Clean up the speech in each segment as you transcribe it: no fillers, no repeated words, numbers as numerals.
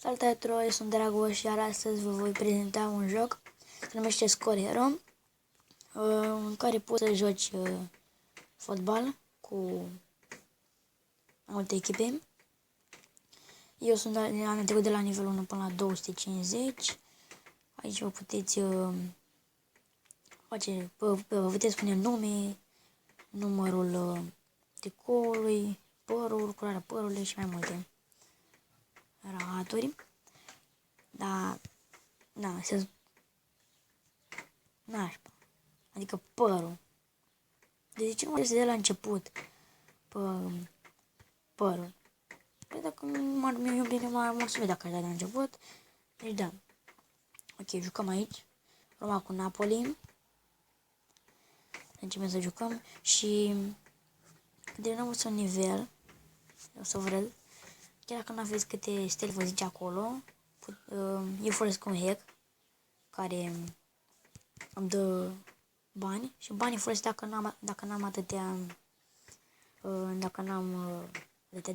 Salutare tuturor, eu sunt Dragoș, iar astăzi vă voi prezenta un joc, se numește Score Hero, în care poți să joci fotbal cu multe echipe. Eu sunt am trecut de la nivelul 1 până la 250. Aici vă puteți vă puteți spune nume, numărul tricoului, părul, culoarea părului și mai multe rahaturi. Da, nașpa, adică părul. De ce nu este de la început părul? Păi dacă mi-e bine, m-ar mulțumi dacă aș da de la început. Deci da. Ok, jucăm aici. Roma cu Napoli. Începem să jucăm și de nou un nivel. O să vă arăt. Chiar dacă nu aveți câte stele vă zice acolo, eu folosesc un hack care îmi dă bani și banii folosesc dacă n-am atâtea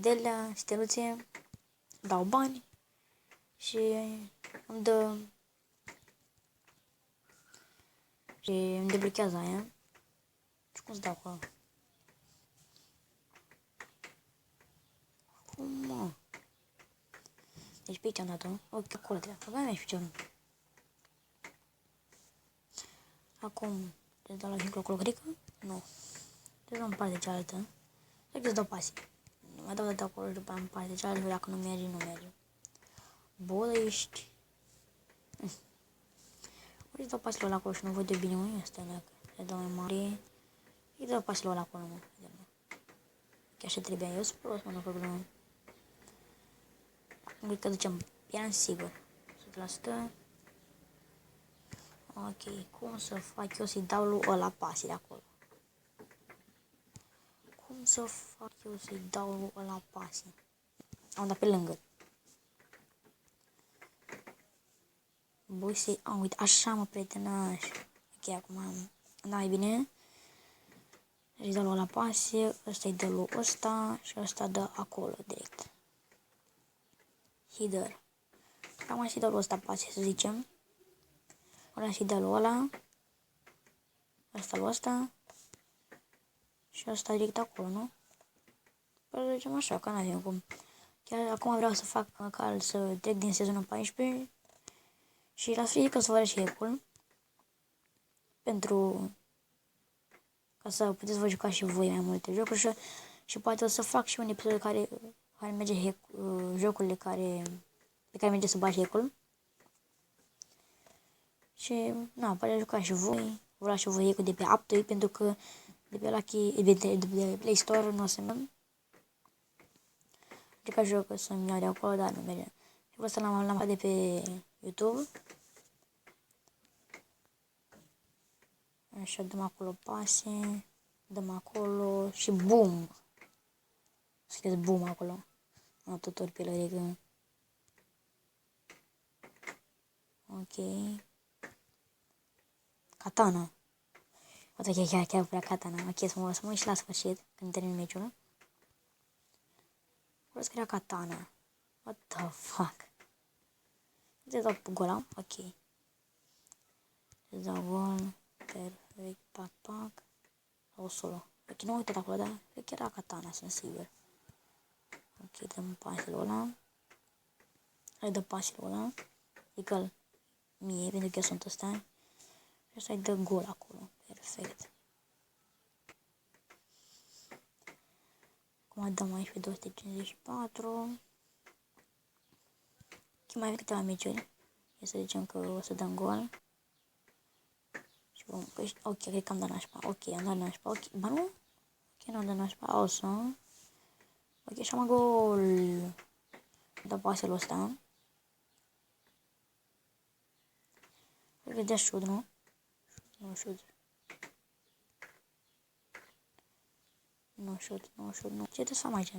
delea, steluțe, dau bani și îmi dă și îmi deblochează aia. Și cum să dau acolo? Cum mă? Deci pe aici am dat-o. Ok, acolo trebuie. Avea mea și piciorul. Acum trebuie dau la vincul clocărică? Nu. Trebuie dau în partea cealaltă. Trebuie să dau pasi. Mai dau de acolo și după aia în partea cealaltă, dacă nu merge, nu merge. Bă, ești. Uite, dau pasilor la acolo și nu văd de bine, mă, ăsta, dacă le dau mai mare. Îi dau pasilor la acolo, mă. Chiar așa trebuia eu să prost, mă, nu problemă. Cred că ducem pian sigur. 100%. Ok, cum să fac eu să-i dau lui ăla pasi de acolo? Cum să fac eu să-i dau lui ăla pasi? Am dat pe lângă. Băi, să-i... uite, așa mă, prietenaș. Ok, acum n-ai bine. Îi dă lui ăla pasi, ăsta-i dă lui ăsta și ăsta dă acolo, direct. Header. Cam să-i dau lui ăsta pasi, să zicem. Ăla și dă lui ăla. Ăsta lui ăsta. Și ăsta direct acolo, nu? Păi zicem așa, că n-avem cum. Chiar acum vreau să fac măcar să trec din sezonul 14. Și la sfârșit o să vă arăt și hack-ul. Pentru ca să puteți vă juca și voi mai multe jocuri și poate o să fac și un episod care merge hack, jocurile pe care merge să bagi hack-ul. Și na, poate juca și voi, vă lua și voi hack-ul de pe Aptoi, pentru că de pe Play Store nu o să merg. Ca joc o să-mi iau de acolo, dar nu merge. Și ăsta l-am de pe YouTube. Așa, dăm acolo pase, dăm acolo și boom! Scrieți boom acolo. Am tutor pe lărică. Ok. Katana. Uite, chiar vrea katana. Ok, să mă uit și la sfârșit, când termin meciul. Vreau să scria katana. What the fuck? Îți dau gol, ok. Îți dau gol. Perfect, pac. O solo. Ok, nu am uitat acolo, da? Cred că era katana, sunt sigur. Ok, dăm pasul ăla. Hai dă pasul ăla. Adică mie, pentru că eu sunt ăsta. Și ăsta-i dă gol acolo. Perfect. Acum dăm aici pe 254. Ok, mai avem câteva meciuri. E să zicem că o să dăm gol. Și vom... Ok, cred că am dat nașpa. Ok, am dat nașpa. Ok, ba nu? Ok, nu am dat nașpa. Awesome. Ok, și am gol. Dă pasul ăsta. Cred că dea șut, nu? Nu șut. Nu șut. Ce trebuie să fac aici?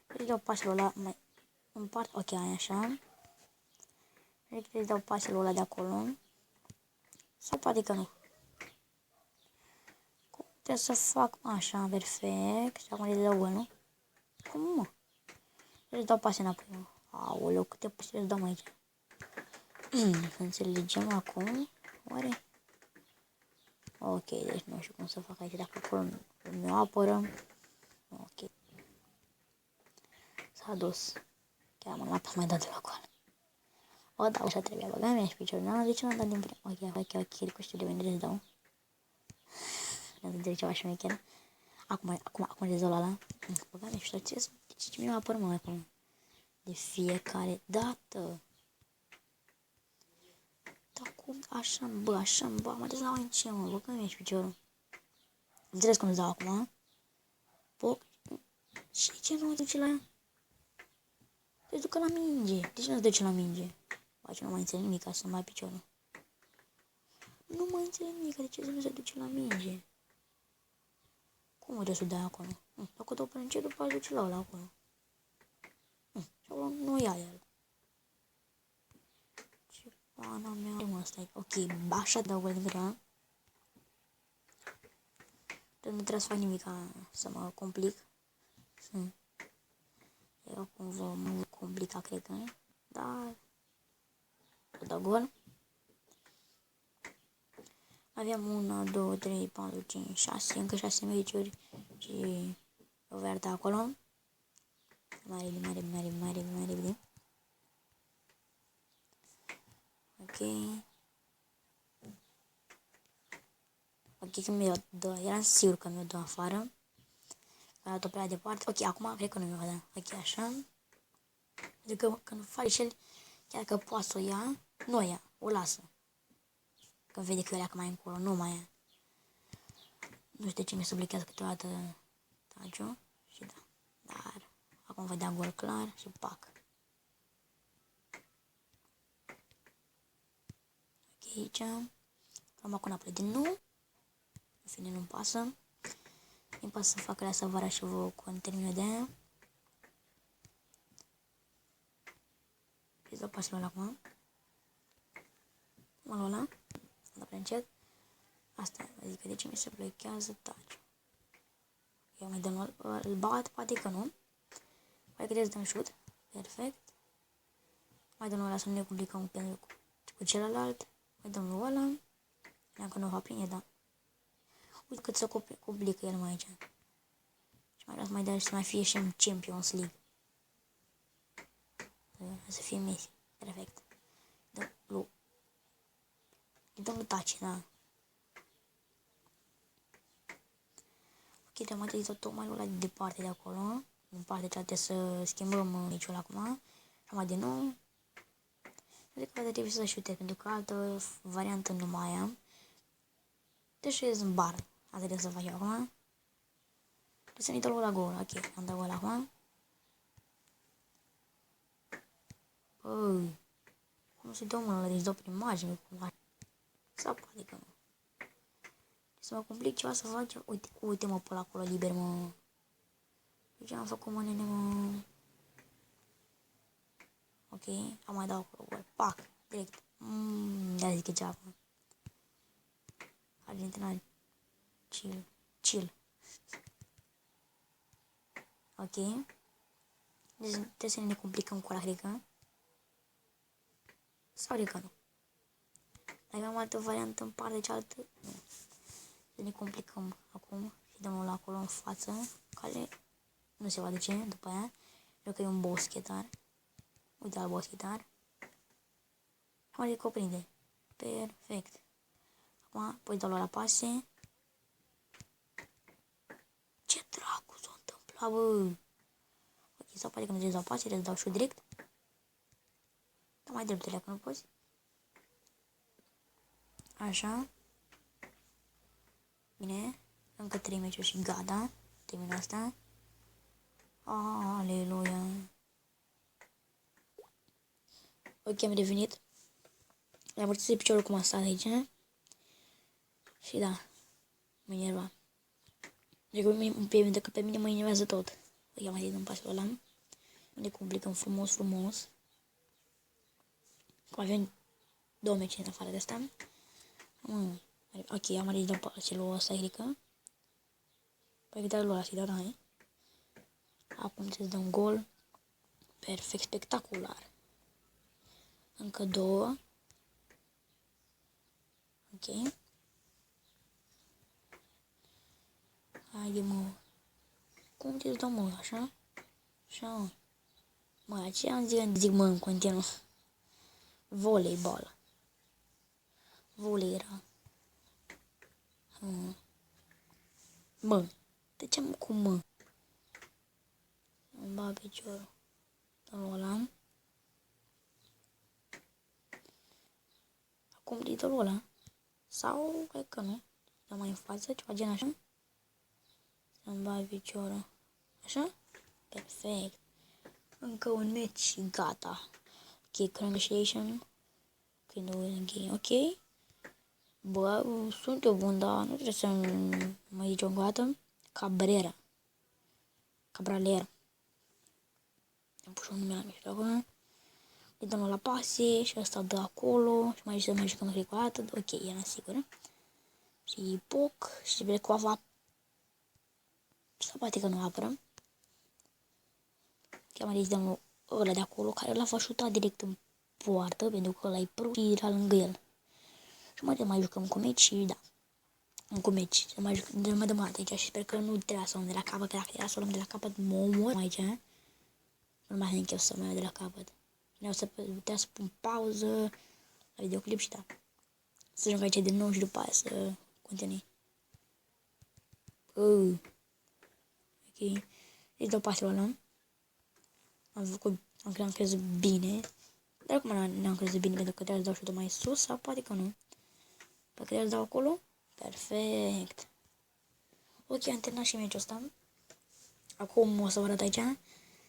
Îi dau pasul ăla mai în parte. Ok, aia așa. Îi dau pasul ăla de acolo. Sau poate că nu. Cum trebuie să fac așa, perfect. Și acum îi dau gol, nu? Cum, mă? Îi dau pasul înapoi, mă. Aoleu, câte putere dăm aici. Să înțelegem acum. Oare? Ok, deci nu știu cum să fac aici, dacă acolo mi-o apără. Ok. S-a dus. Chiar mă mai pot mai da de la coală. O, da, așa trebuia, băga mea și piciorul. Nu, de ce n-am dat din prima? Ok, cu știu de unde îți dau. Nu înțeleg ceva și chiar. Acum rezolv ăla. Băga mea și ce mi-o apără mai acolo. De fiecare dată. Da, cum? Așa, bă, mă trebuie să dau în ce, mă, băga mea și piciorul. Înțeles cum îți dau acum? Bă, și ce nu duce la ea? Deci ducă la minge. De ce nu se duce la minge? Bă, ce nu mai înțeleg nimic, să mai piciorul. Nu mai înțeleg nimic, de ce nu se duce la minge? Cum o să dai acolo? Dacă dau până încet, după aia duce la ăla acolo. Și acolo nu ia el. Ce pana mea. Mă, asta e. Ok, așa dau gol din grea. Nu trebuie să fac nimic să mă complic. Eu cumva mă complica, cred că. Dar... o dau gol. Aveam 1, 2, 3, 4, 5, 6, încă 6 meciuri și o verde acolo. Mai repede. Ok, că mi-o dă, eram sigur că mi-o dă afară. A dat-o prea departe. Ok, acum cred că nu mi-o dă. Ok, așa. Adică când face și el, chiar că poate să o ia, nu o ia, o lasă. Când vede că o leacă mai încolo, nu mai ia. Nu știu de ce mi se blochează câteodată taciul. Și da. Dar acum vă dea gol clar și pac. Ok, aici. Am acum înapoi din nou. În fine, nu-mi pasă. Îmi pasă să fac la salvarea și vă cu termină de aia. Îți dau pasul ăla acum. Mă luă ăla. Am dat prea încet. Asta e, adică de ce mi se blochează taciul. Eu mai dăm, îl bat, poate că nu. Poate că trebuie să dăm șut. Perfect. Mai dăm ăla să nu ne complicăm cu celălalt. Mai dăm lui ăla. Dacă nu va prinde, da. Uite cât se complică el mai aici. Și mai vreau să mai dea și să mai fie și în Champions League. Să fie Messi. Perfect. Dăm lui Taci, da. Ok, te-am mai tocmai lui ăla de departe de acolo. În partea cealaltă să schimbăm meciul acum. Și mai din nou. Cred că trebuie să șute, pentru că altă variantă nu mai am. Deci e în bar. Asta trebuie să fac eu acum. Trebuie să ne dau la gol. Ok, am dat gol acum. Băi, cum se dă mână, deci dau prin imagine. Sau poate că nu. Să mă complic ceva să fac. Uite mă pe acolo liber, mă. Deci am făcut mă, nene, mă. Ok, am mai dau acolo gol. Pac, direct. De-a zic că ce acum. Argentina, chill. Ok. Deci trebuie să ne complicăm cu ăla, cred că. Sau cred că nu. Dacă am altă variantă în partea cealaltă, nu. Să ne complicăm acum și dăm la acolo în față, care nu se va duce după aia. Cred că e un boschetar. Uite al boschetar. Am adică o prinde. Perfect. Acum, păi dau la pase. Ce dracu s-a întâmplat, bă? Ok, sau poate că nu trebuie să dau pase, trebuie să dau și direct. Dar mai dreptele, că nu poți. Așa. Bine. Încă 3 meciuri și gata. Termin asta. Aleluia. Ok, am revenit. Le-am părțit piciorul cum a stat aici. Și da. Mă enerva. Deci că pe mine mă enervează tot. Ia mai din pasul ăla. Ne complicăm frumos. Cum avem 2 meci în afară de asta. Ok, am ales pasul ăsta, Erica. Păi uite lui ăla, să-i dau, hai. Acum trebuie să dăm gol. Perfect, spectacular. Încă 2. Ok. Haide, mă. Cum te dau, mă, așa? Așa, mă. Mă, aceea zic, mă, în continuu. Voleibol. Volei era. Mă. De ce mă cu mă? Îmi bag piciorul. Îl ăla. Acum titlul ăla. Sau, cred că nu. Dar mai în față, ceva gen așa. Să-mi bag piciorul. Așa? Perfect. Încă un meci și gata. Ok, congratulations. Când o închei, ok? Bă, sunt eu bun, dar nu trebuie să mă zici o dată. Cabrera. Cabralera. Am pus un nume la mișto acolo. Îi dăm la pase și ăsta dă acolo. Și mai zice să mai jucăm cred o dată. Ok, era sigură. Și poc. Și trebuie cu ava. Sau poate că nu apără. Chiar mai dăm ăla de acolo, care l-a fost șutat direct în poartă, pentru că ăla-i prău și era lângă el. Și mai jucăm cu meci și da. Cu meci. Să mai jucăm de mai dăm aici și sper că nu trebuia să o luăm de la capăt, că dacă era să o luăm de la capăt, mă omor aici. Nu mai zic eu să mă iau de la capăt. Vreau să putea să pun pauză la videoclip și da. Să joc aici din nou și după aia să continui. Ok. Îi dau pasul ăla. Am crezut bine. Dar acum n-am crezut bine pentru că trebuie să dau și-o mai sus sau poate că nu. Pentru că trebuie să dau acolo. Perfect. Ok, am terminat și meciul ăsta. Acum o să vă arăt aici.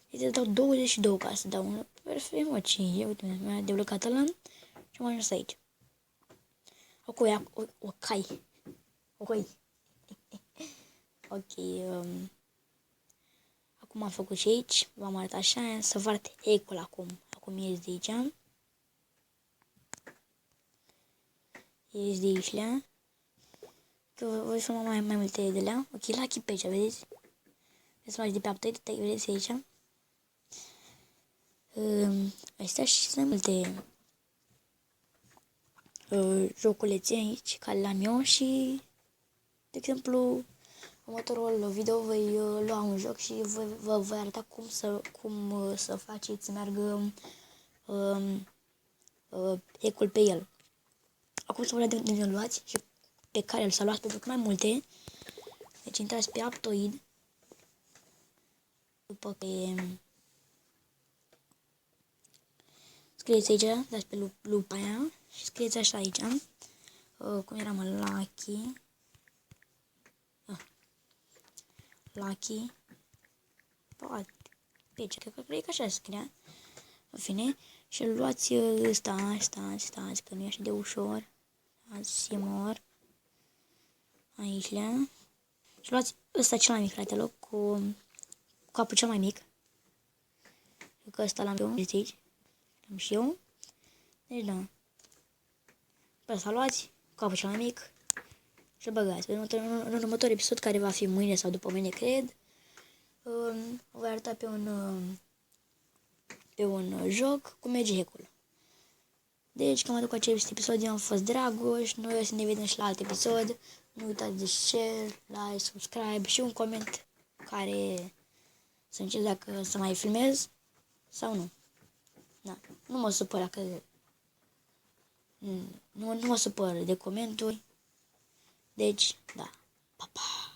Trebuie să dau 22 ca să dau un. Perfect, mă, 5. Uite, mi-a deblocat ăla. Și am ajuns aici. O cai. Ok. Acum am făcut și aici. V-am arătat așa. Să vă arăt ecul acum. Acum ies de aici. Ies de aici. Că voi filma mai multe de alea. Ok, Lucky pe aici, vedeți? Vedeți mai de pe update, vedeți aici. Astea și sunt multe joculețe aici, care le-am eu și, de exemplu, următorul video voi lua un joc și vă voi arăta cum să faceți să meargă ecul pe el. Acum să vă arăt de luați și pe care să luați pentru că mai multe. Deci intrați pe Aptoid. După că scrieți aici, dați pe lupa aia și scrieți așa aici. Cum era, mă, Lucky. Poate. Pe aici, cred că așa scria. În fine. Și luați stați, că nu e așa de ușor. Simor. Aici. Și luați ăsta cel mai mic, fratelor, cu capul cel mai mic. Că ăsta l-am eu, vedeți aici. L-am și eu. Deci da. Pe ăsta luați, capul cel mai mic. Și băgați. În următorul episod, care va fi mâine sau după mâine, cred, voi arăta pe un joc cu merge hack-ul. Deci, cam atât cu acest episod. Eu am fost Dragoș. Noi o să ne vedem și la alt episod. Nu uitați de share, like, subscribe și un coment care să încerc dacă să mai filmez sau nu. Da. Nu mă supăr dacă... Nu mă supăr de comentarii. Deci, da. Pa, pa.